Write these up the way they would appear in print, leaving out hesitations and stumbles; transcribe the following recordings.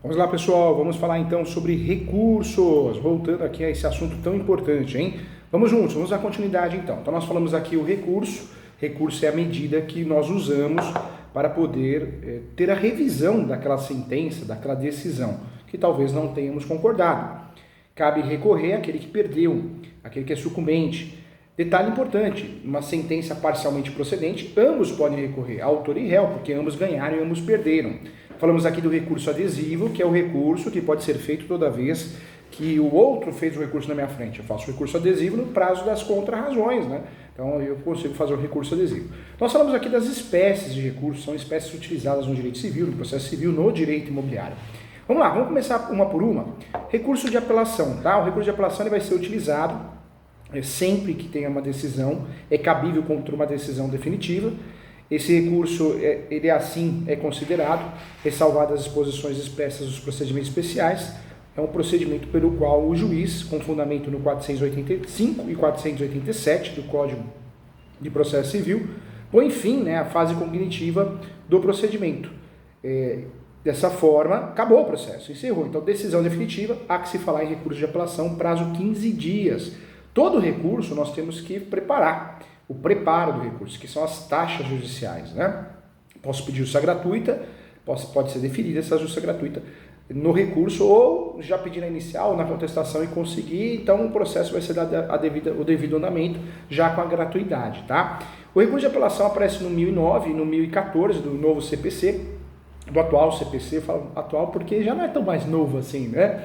Vamos lá, pessoal, vamos falar então sobre recursos, voltando aqui a esse assunto tão importante, hein? Vamos juntos, vamos dar continuidade então. Então nós falamos aqui o recurso é a medida que nós usamos para poder ter a revisão daquela sentença, daquela decisão, que talvez não tenhamos concordado. Cabe recorrer àquele que perdeu, aquele que é sucumbente. Detalhe importante, uma sentença parcialmente procedente, ambos podem recorrer, autor e réu, porque ambos ganharam e ambos perderam. Falamos aqui do recurso adesivo, que é o recurso que pode ser feito toda vez que o outro fez o recurso na minha frente. Eu faço o recurso adesivo no prazo das contrarrazões, né? Então eu consigo fazer o recurso adesivo. Nós falamos aqui das espécies de recursos, são espécies utilizadas no direito civil, no processo civil, no direito imobiliário. Vamos lá, vamos começar uma por uma. Recurso de apelação, tá? O recurso de apelação ele vai ser utilizado sempre que tenha uma decisão, é cabível contra uma decisão definitiva. Esse recurso, ele assim é considerado, ressalvadas as disposições expressas dos procedimentos especiais, é um procedimento pelo qual o juiz, com fundamento no 485 e 487 do Código de Processo Civil, põe fim à fase cognitiva do procedimento. Dessa forma, acabou o processo, encerrou. Então, decisão definitiva, há que se falar em recurso de apelação, prazo 15 dias. Todo recurso nós temos que preparar, o preparo do recurso, que são as taxas judiciais, né? Posso pedir justiça gratuita, pode ser deferida essa justiça gratuita no recurso, ou já pedir na inicial, na contestação e conseguir, então o processo vai ser dado o devido andamento, já com a gratuidade, tá? O recurso de apelação aparece no 1009 e no 1014 do novo CPC, do atual CPC, eu falo atual porque já não é tão mais novo assim, né?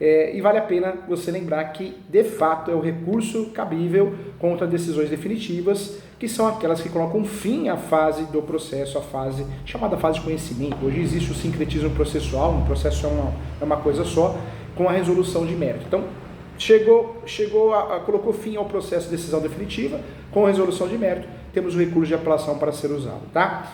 E vale a pena você lembrar que, de fato, é o recurso cabível contra decisões definitivas, que são aquelas que colocam fim à fase do processo, a fase chamada fase de conhecimento. Hoje existe o sincretismo processual, um processo é uma coisa só, com a resolução de mérito. Então, colocou fim ao processo de decisão definitiva, com a resolução de mérito, temos o recurso de apelação para ser usado, tá?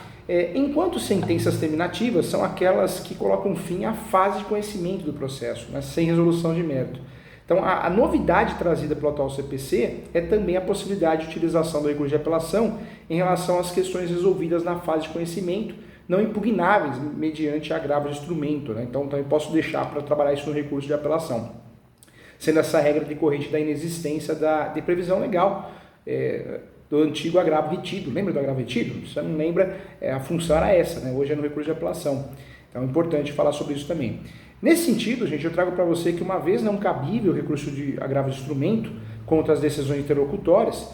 Enquanto sentenças terminativas são aquelas que colocam fim à fase de conhecimento do processo, né, sem resolução de mérito. Então, a novidade trazida pelo atual CPC é também a possibilidade de utilização do recurso de apelação em relação às questões resolvidas na fase de conhecimento, não impugnáveis mediante agravo de instrumento, né? Então, também posso deixar para trabalhar isso no recurso de apelação, sendo essa regra decorrente da inexistência de previsão legal, do antigo agravo retido. Lembra do agravo retido? Se você não lembra, a função era essa, né? Hoje é no recurso de apelação. Então é importante falar sobre isso também. Nesse sentido, gente, eu trago para você que uma vez não cabível o recurso de agravo de instrumento contra as decisões interlocutórias,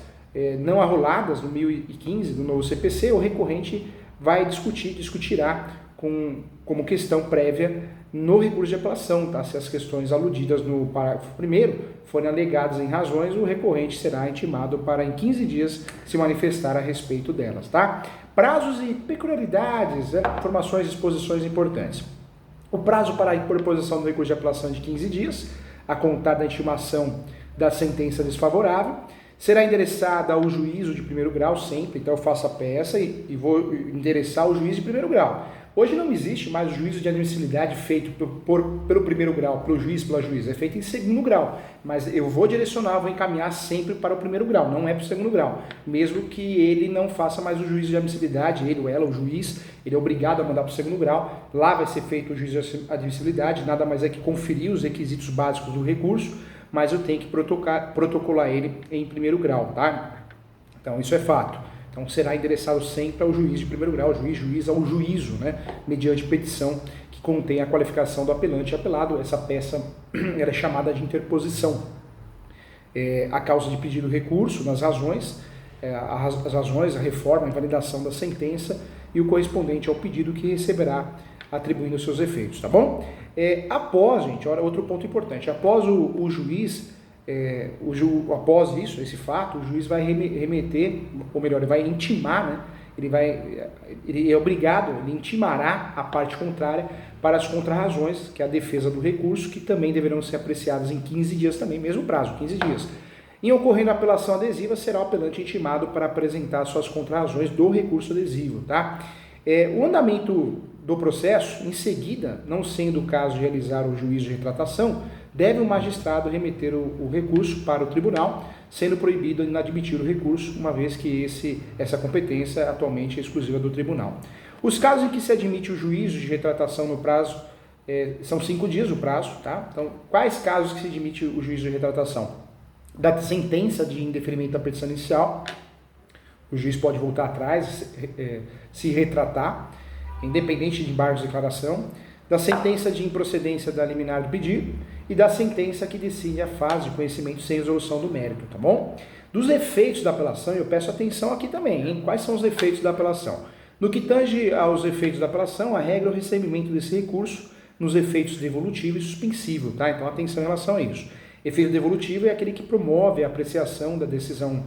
não arroladas no 1015 do novo CPC, o recorrente vai discutirá como questão prévia no recurso de apelação, tá? Se as questões aludidas no parágrafo 1º forem alegadas em razões, o recorrente será intimado para em 15 dias se manifestar a respeito delas, tá? Prazos e peculiaridades, informações e disposições importantes. O prazo para a interposição do recurso de apelação é de 15 dias, a contar da intimação da sentença desfavorável. Será endereçada ao juízo de primeiro grau sempre, então eu faço a peça e vou endereçar ao juiz de primeiro grau. Hoje não existe mais o juízo de admissibilidade feito pelo primeiro grau, pela juíza, é feito em segundo grau, mas eu vou direcionar, vou encaminhar sempre para o primeiro grau, não é para o segundo grau, mesmo que ele não faça mais o juízo de admissibilidade, ele ou ela, o juiz, ele é obrigado a mandar para o segundo grau, lá vai ser feito o juízo de admissibilidade, nada mais é que conferir os requisitos básicos do recurso, mas eu tenho que protocolar ele em primeiro grau, tá? Então isso é fato. Então será endereçado sempre ao juiz de primeiro grau, juiz ao juízo, né? Mediante petição que contém a qualificação do apelante e apelado. Essa peça ela é chamada de interposição. A causa de pedido recurso nas razões, as razões, a reforma, a invalidação da sentença e o correspondente ao pedido que receberá atribuindo seus efeitos, tá bom? Após, gente, outro ponto importante, após o juiz, após isso, esse fato, o juiz vai remeter, ou melhor, ele vai intimar, né? Ele é obrigado, ele intimará a parte contrária para as contrarrazões, que é a defesa do recurso, que também deverão ser apreciadas em 15 dias também, mesmo prazo, 15 dias. Em ocorrendo a apelação adesiva, será o apelante intimado para apresentar suas contrarrazões do recurso adesivo, tá? O andamento do processo, em seguida, não sendo o caso de realizar o juízo de retratação, deve o magistrado remeter o recurso para o tribunal, sendo proibido inadmitir o recurso, uma vez que essa competência atualmente é exclusiva do tribunal. Os casos em que se admite o juízo de retratação no prazo são 5 dias o prazo, tá? Então, quais casos que se admite o juízo de retratação? Da sentença de indeferimento da petição inicial, o juiz pode voltar atrás, se retratar, independente de embargos de declaração, da sentença de improcedência da liminar do pedido e da sentença que decide a fase de conhecimento sem resolução do mérito, tá bom? Dos efeitos da apelação, eu peço atenção aqui também, hein? Quais são os efeitos da apelação? No que tange aos efeitos da apelação, a regra é o recebimento desse recurso nos efeitos devolutivo e suspensivo, tá? Então, atenção em relação a isso. Efeito devolutivo é aquele que promove a apreciação da decisão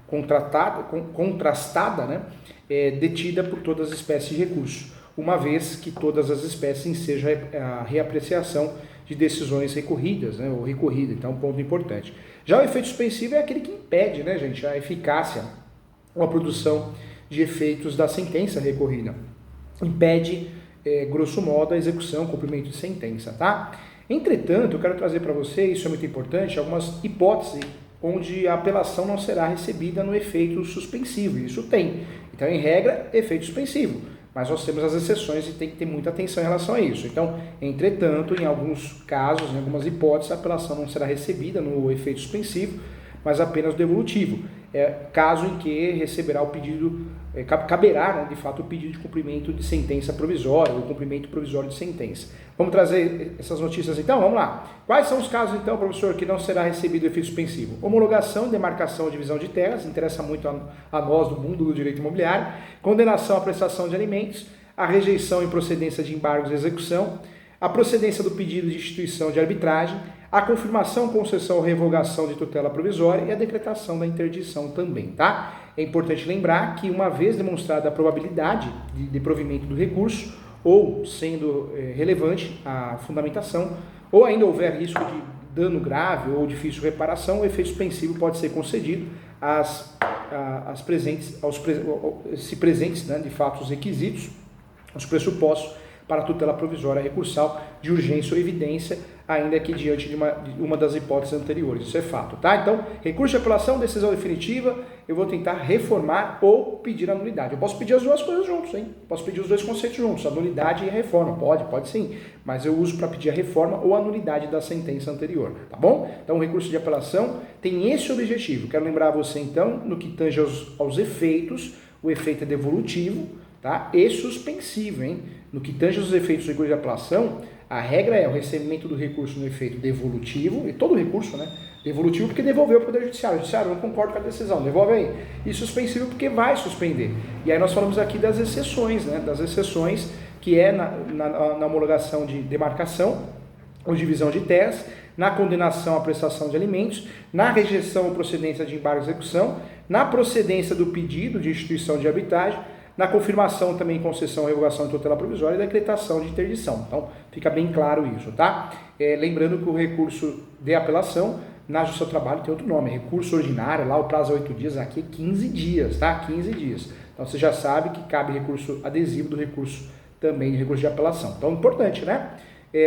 contrastada, né? Detida por todas as espécies de recurso, uma vez que todas as espécies ensejam a reapreciação de decisões recorridas, né? Ou recorrida, então, um ponto importante. Já o efeito suspensivo é aquele que impede, né, gente, a eficácia ou a produção de efeitos da sentença recorrida. Impede, grosso modo, a execução, cumprimento de sentença, tá? Entretanto, eu quero trazer para você, isso é muito importante, algumas hipóteses onde a apelação não será recebida no efeito suspensivo. Isso tem. Então, em regra, efeito suspensivo. Mas nós temos as exceções e tem que ter muita atenção em relação a isso. Então, entretanto, em alguns casos, em algumas hipóteses, a apelação não será recebida no efeito suspensivo, mas apenas no devolutivo. Caso em que receberá o pedido, caberá, né, de fato, o pedido de cumprimento de sentença provisória, ou cumprimento provisório de sentença. Vamos trazer essas notícias então? Vamos lá. Quais são os casos então, professor, que não será recebido o efeito suspensivo? Homologação, demarcação ou divisão de terras, interessa muito a nós do mundo do direito imobiliário. Condenação à prestação de alimentos, a rejeição e procedência de embargos de execução, a procedência do pedido de instituição de arbitragem, a confirmação, concessão ou revogação de tutela provisória e a decretação da interdição também, tá? É importante lembrar que, uma vez demonstrada a probabilidade de provimento do recurso, ou sendo relevante a fundamentação, ou ainda houver risco de dano grave ou difícil reparação, o efeito suspensivo pode ser concedido se presentes, né, de fato, os requisitos, os pressupostos para a tutela provisória recursal de urgência ou evidência, ainda que diante de uma das hipóteses anteriores. Isso é fato, tá? Então, recurso de apelação, decisão definitiva, eu vou tentar reformar ou pedir a nulidade. Eu posso pedir as duas coisas juntos, hein? Posso pedir os dois conceitos juntos, a nulidade e a reforma. Pode sim, mas eu uso para pedir a reforma ou a nulidade da sentença anterior, tá bom? Então, o recurso de apelação tem esse objetivo. Quero lembrar você, então, no que tange aos efeitos, o efeito é devolutivo, tá? E suspensivo, hein? No que tange aos efeitos do recurso de apelação, a regra é o recebimento do recurso no efeito devolutivo, e todo recurso, né? Devolutivo porque devolveu para o Poder Judiciário. O Judiciário não concorda com a decisão, devolve aí. E suspensivo porque vai suspender. E aí nós falamos aqui das exceções, né? Das exceções que é na homologação de demarcação ou divisão de terras, na condenação à prestação de alimentos, na rejeição ou procedência de embargo de execução, na procedência do pedido de instituição de arbitragem, na confirmação também, concessão, revogação de tutela provisória e decretação de interdição. Então, fica bem claro isso, tá? Lembrando que o recurso de apelação, na Justiça do Trabalho, tem outro nome, recurso ordinário, lá o prazo é 8 dias, aqui é 15 dias, tá? 15 dias. Então, você já sabe que cabe recurso adesivo do recurso também de recurso de apelação. Então, importante, né?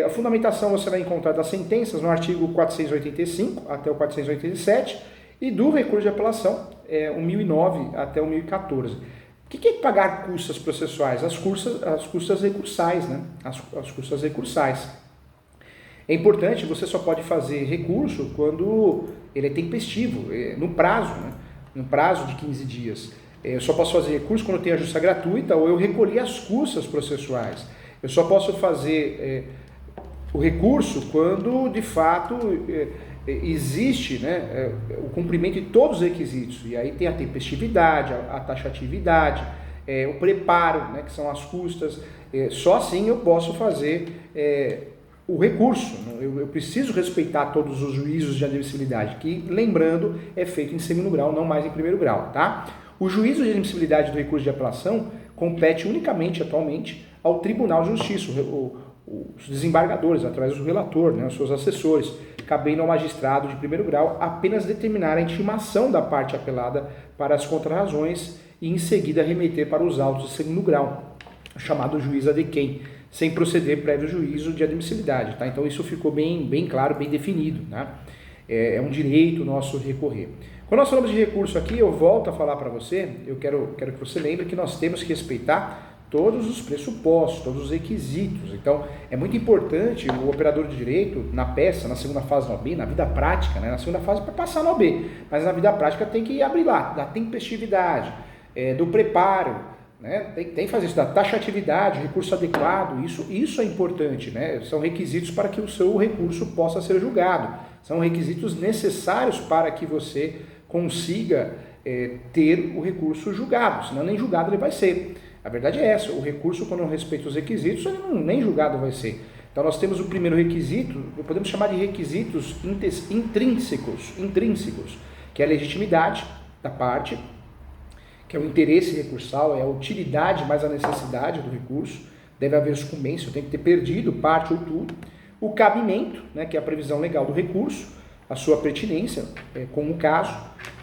A fundamentação você vai encontrar das sentenças no artigo 485 até o 487 e do recurso de apelação, o 1009 até o 1014. O que é pagar custas processuais? As custas recursais, né? As custas recursais. É importante, você só pode fazer recurso quando ele é tempestivo, no prazo, né? No prazo de 15 dias. Eu só posso fazer recurso quando tem a justiça gratuita ou eu recolhi as custas processuais. Eu só posso fazer o recurso quando, de fato, existe, né, o cumprimento de todos os requisitos, e aí tem a tempestividade, a taxatividade, o preparo, né, que são as custas, só assim eu posso fazer o recurso. Eu preciso respeitar todos os juízos de admissibilidade, que, lembrando, é feito em segundo grau, não mais em primeiro grau, tá? O juízo de admissibilidade do recurso de apelação compete unicamente, atualmente, ao Tribunal de Justiça, os desembargadores, através do relator, né, os seus assessores, cabendo ao magistrado de primeiro grau apenas determinar a intimação da parte apelada para as contrarrazões e, em seguida, remeter para os autos de segundo grau, chamado juiz adquem, sem proceder prévio juízo de admissibilidade. Tá? Então, isso ficou bem claro, bem definido. Tá? É um direito nosso recorrer. Quando nós falamos de recurso aqui, eu volto a falar para você, eu quero que você lembre que nós temos que respeitar todos os pressupostos, todos os requisitos. Então, é muito importante o operador de direito, na peça, na segunda fase da OAB, na vida prática, né? Na segunda fase para passar na OAB, mas na vida prática tem que abrir lá, da tempestividade, do preparo, né? Tem que fazer isso, da taxatividade, recurso adequado, isso é importante, né? São requisitos para que o seu recurso possa ser julgado, são requisitos necessários para que você consiga ter o recurso julgado, senão nem julgado ele vai ser. A verdade é essa, o recurso, quando não respeita os requisitos, ele nem julgado vai ser. Então nós temos o primeiro requisito, podemos chamar de requisitos intrínsecos, que é a legitimidade da parte, que é o interesse recursal, é a utilidade mais a necessidade do recurso, deve haver sucumbência, tem que ter perdido parte ou tudo. O cabimento, né, que é a previsão legal do recurso, a sua pertinência, com o caso,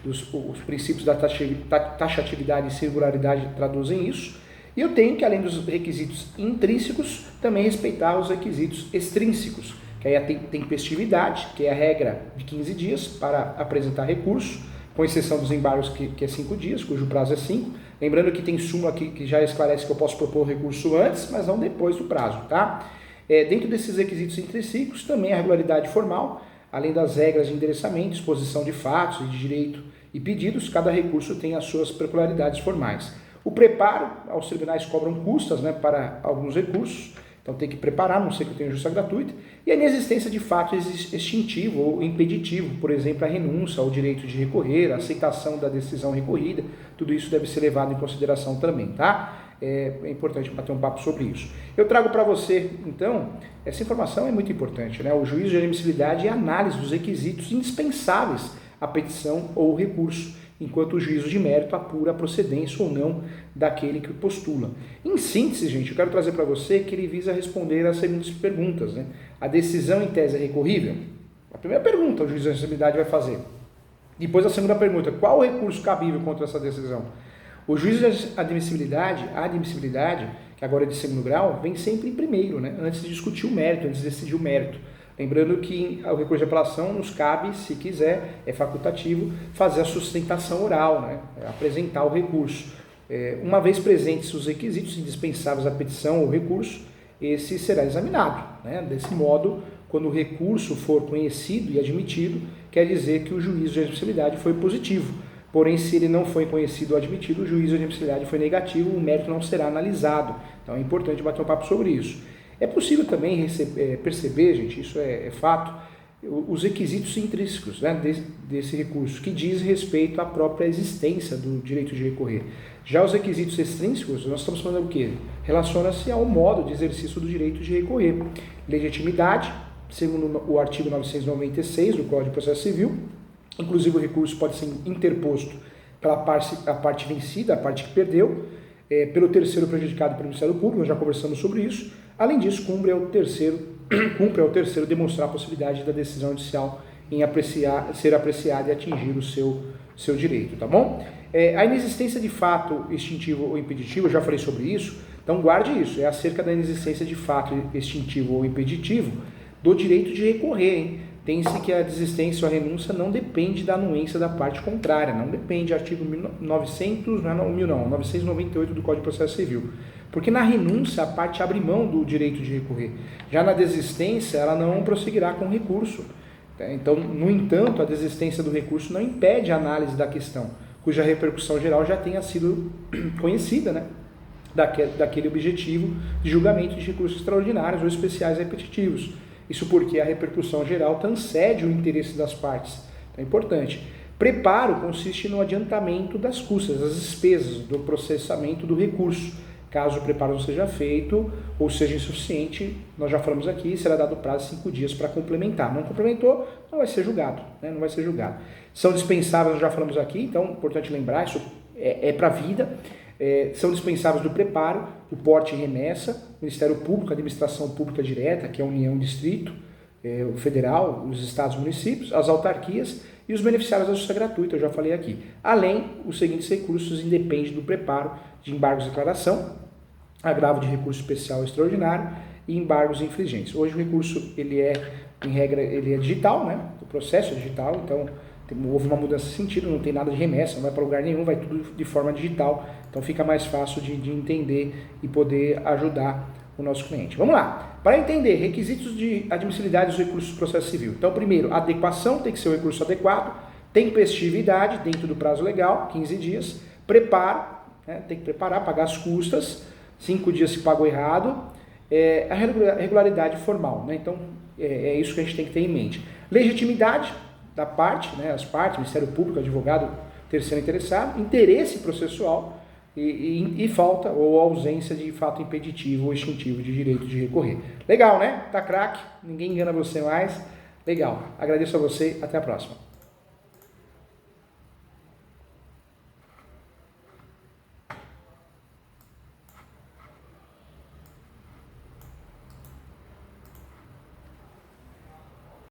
os princípios da taxatividade e singularidade traduzem isso. E eu tenho que, além dos requisitos intrínsecos, também respeitar os requisitos extrínsecos, que aí a tempestividade, que é a regra de 15 dias para apresentar recurso, com exceção dos embargos que é 5 dias, cujo prazo é 5. Lembrando que tem súmula aqui que já esclarece que eu posso propor o recurso antes, mas não depois do prazo, tá? Dentro desses requisitos intrínsecos, também a regularidade formal, além das regras de endereçamento, exposição de fatos e de direito e pedidos, cada recurso tem as suas peculiaridades formais. O preparo, aos tribunais cobram custas, né, para alguns recursos, então tem que preparar, não sei que eu tenho justiça gratuita, e a inexistência de fato extintivo ou impeditivo, por exemplo, a renúncia ao direito de recorrer, a aceitação da decisão recorrida, tudo isso deve ser levado em consideração também, tá? É importante bater um papo sobre isso. Eu trago para você, então, essa informação é muito importante, né? O juízo de admissibilidade é a análise dos requisitos indispensáveis à petição ou recurso, enquanto o juízo de mérito apura a procedência ou não daquele que postula. Em síntese, gente, eu quero trazer para você que ele visa responder às seguintes perguntas, né? A decisão em tese é recorrível? A primeira pergunta o juiz de admissibilidade vai fazer. Depois a segunda pergunta, qual o recurso cabível contra essa decisão? O juízo de admissibilidade, a admissibilidade, que agora é de segundo grau, vem sempre em primeiro, né? Antes de discutir o mérito, antes de decidir o mérito. Lembrando que o recurso de apelação nos cabe, se quiser, é facultativo, fazer a sustentação oral, né? Apresentar o recurso. Uma vez presentes os requisitos indispensáveis à petição ou recurso, esse será examinado, né? Desse modo, quando o recurso for conhecido e admitido, quer dizer que o juízo de admissibilidade foi positivo. Porém, se ele não foi conhecido ou admitido, o juízo de admissibilidade foi negativo, o mérito não será analisado. Então é importante bater um papo sobre isso. É possível também perceber, gente, isso é fato, os requisitos intrínsecos, né, desse recurso, que diz respeito à própria existência do direito de recorrer. Já os requisitos extrínsecos, nós estamos falando do quê? Relaciona-se ao modo de exercício do direito de recorrer. Legitimidade, segundo o artigo 996 do Código de Processo Civil, inclusive o recurso pode ser interposto pela parte vencida, a parte que perdeu, pelo terceiro prejudicado pelo Ministério Público, nós já conversamos sobre isso. Além disso, cumpre ao terceiro demonstrar a possibilidade da decisão judicial em ser apreciada e atingir o seu direito, tá bom? A inexistência de fato extintivo ou impeditivo, eu já falei sobre isso, então guarde isso, é acerca da inexistência de fato extintivo ou impeditivo do direito de recorrer, hein? Tem-se que a desistência ou a renúncia não depende da anuência da parte contrária, não depende, artigo 998 do Código de Processo Civil. Porque na renúncia a parte abre mão do direito de recorrer. Já na desistência ela não prosseguirá com o recurso. Então, no entanto, a desistência do recurso não impede a análise da questão, cuja repercussão geral já tenha sido conhecida, né? Daquele objetivo de julgamento de recursos extraordinários ou especiais repetitivos. Isso porque a repercussão geral transcende o interesse das partes. Então é importante. Preparo consiste no adiantamento das custas, das despesas do processamento do recurso. Caso o preparo não seja feito ou seja insuficiente, nós já falamos aqui, será dado prazo de 5 dias para complementar. Não complementou, não vai ser julgado, né? Não vai ser julgado. São dispensáveis, nós já falamos aqui, então é importante lembrar, isso é para a vida. São dispensáveis do preparo, o porte e remessa, o Ministério Público, a Administração Pública Direta, que é a União, Distrito, o Federal, os Estados e Municípios, as autarquias e os beneficiários da justiça gratuita, eu já falei aqui. Além, os seguintes recursos independem do preparo de embargos de declaração, agravo de recurso especial ou extraordinário e embargos infringentes. Hoje o recurso, em regra, ele é digital, né? O processo é digital, então houve uma mudança de sentido, não tem nada de remessa, não vai para lugar nenhum, vai tudo de forma digital. Então fica mais fácil de entender e poder ajudar o nosso cliente. Vamos lá. Para entender requisitos de admissibilidade dos recursos do processo civil. Então, primeiro, adequação, tem que ser o recurso adequado. Tempestividade, dentro do prazo legal, 15 dias. Preparo, né, tem que preparar, pagar as custas. 5 dias se pagou errado. A regularidade formal, né? Então, é isso que a gente tem que ter em mente. Legitimidade da parte, né, as partes, Ministério Público, advogado, terceiro interessado. Interesse processual. E falta ou ausência de fato impeditivo ou extintivo de direito de recorrer. Legal, né? Tá craque, ninguém engana você mais. Legal. Agradeço a você, até a próxima.